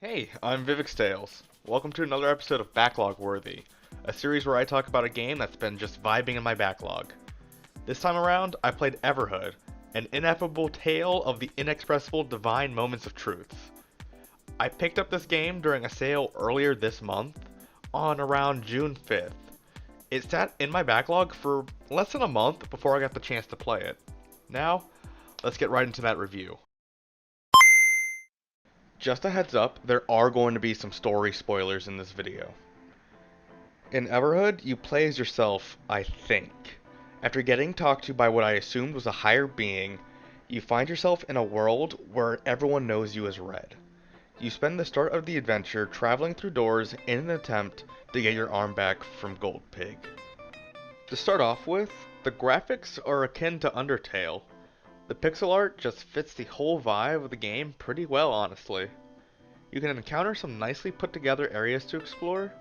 Hey, I'm Vivix Tales. Welcome to another episode of Backlog Worthy, a series where I talk about a game that's been just vibing in my backlog. This time around, I played Everhood, an ineffable tale of the inexpressible divine moments of truth. I picked up this game during a sale earlier this month, on around June 5th. It sat in my backlog for less than a month before I got the chance to play it. Now, let's get right into that review. Just a heads up, there are going to be some story spoilers in this video. In Everhood, you play as yourself, I think. After getting talked to by what I assumed was a higher being, you find yourself in a world where everyone knows you as Red. You spend the start of the adventure traveling through doors in an attempt to get your arm back from Gold Pig. To start off with, the graphics are akin to Undertale. The pixel art just fits the whole vibe of the game pretty well, honestly. You can encounter some nicely put together areas to explore,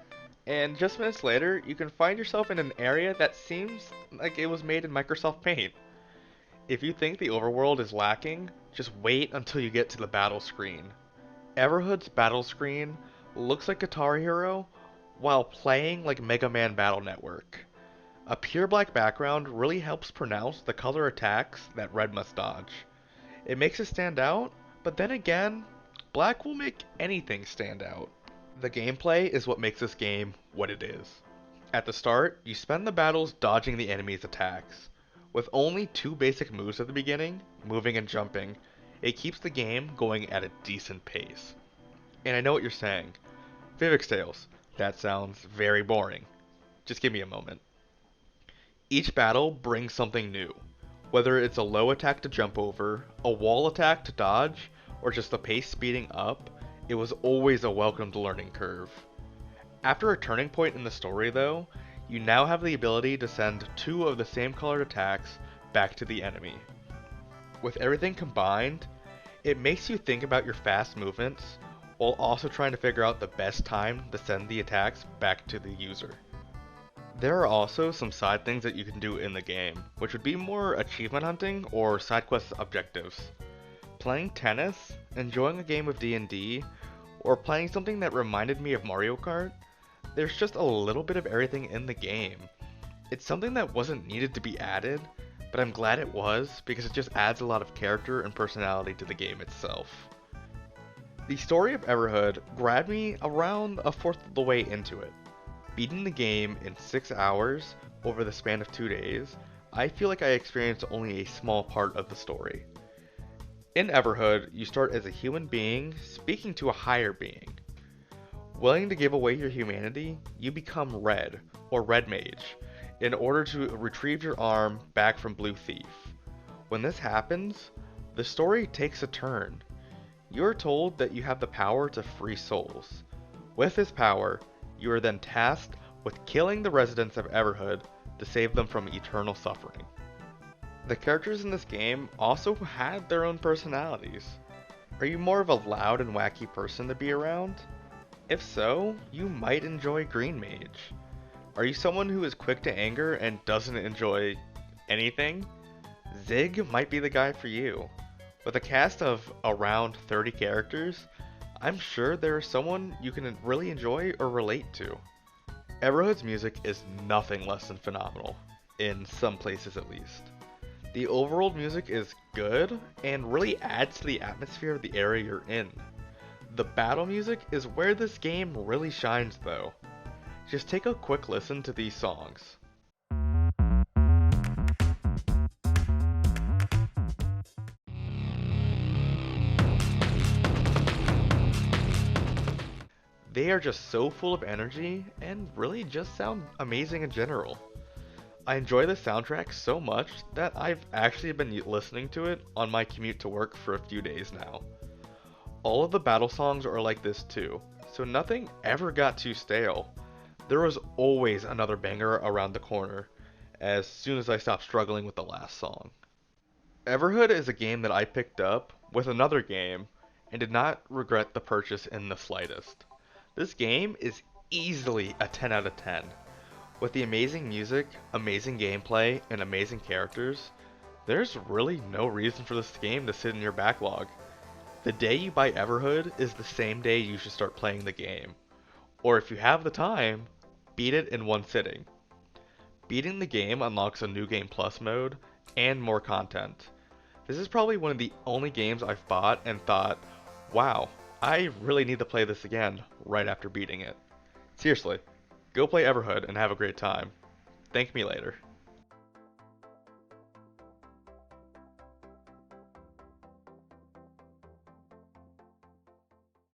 and just minutes later, you can find yourself in an area that seems like it was made in Microsoft Paint. If you think the overworld is lacking, just wait until you get to the battle screen. Everhood's battle screen looks like Guitar Hero while playing like Mega Man Battle Network. A pure black background really helps pronounce the color attacks that Red must dodge. It makes it stand out, but then again, black will make anything stand out. The gameplay is what makes this game what it is. At the start, you spend the battles dodging the enemy's attacks. With only two basic moves at the beginning, moving and jumping, it keeps the game going at a decent pace. And I know what you're saying. Vivix Tales, that sounds very boring. Just give me a moment. Each battle brings something new. Whether it's a low attack to jump over, a wall attack to dodge, or just the pace speeding up, it was always a welcomed learning curve. After a turning point in the story though, you now have the ability to send two of the same colored attacks back to the enemy. With everything combined, it makes you think about your fast movements, while also trying to figure out the best time to send the attacks back to the user. There are also some side things that you can do in the game, which would be more achievement hunting or side quest objectives. Playing tennis, enjoying a game of D&D, or playing something that reminded me of Mario Kart, there's just a little bit of everything in the game. It's something that wasn't needed to be added, but I'm glad it was because it just adds a lot of character and personality to the game itself. The story of Everhood grabbed me around a fourth of the way into it. Beating the game in 6 hours over the span of 2 days, I feel like I experienced only a small part of the story. In Everhood, you start as a human being speaking to a higher being. Willing to give away your humanity, you become Red, or Red Mage, in order to retrieve your arm back from Blue Thief. When this happens, the story takes a turn. You are told that you have the power to free souls. With this power, you are then tasked with killing the residents of Everhood to save them from eternal suffering. The characters in this game also had their own personalities. Are you more of a loud and wacky person to be around? If so, you might enjoy Green Mage. Are you someone who is quick to anger and doesn't enjoy anything? Zig might be the guy for you. With a cast of around 30 characters, I'm sure there is someone you can really enjoy or relate to. Everhood's music is nothing less than phenomenal, in some places at least. The overall music is good and really adds to the atmosphere of the area you're in. The battle music is where this game really shines though. Just take a quick listen to these songs. They are just so full of energy and really just sound amazing in general. I enjoy the soundtrack so much that I've actually been listening to it on my commute to work for a few days now. All of the battle songs are like this too, so nothing ever got too stale. There was always another banger around the corner, as soon as I stopped struggling with the last song. Everhood is a game that I picked up with another game and did not regret the purchase in the slightest. This game is easily a 10 out of 10. With the amazing music, amazing gameplay, and amazing characters, there's really no reason for this game to sit in your backlog. The day you buy Everhood is the same day you should start playing the game. Or if you have the time, beat it in one sitting. Beating the game unlocks a New Game Plus mode and more content. This is probably one of the only games I've bought and thought, wow, I really need to play this again right after beating it. Seriously, go play Everhood and have a great time. Thank me later.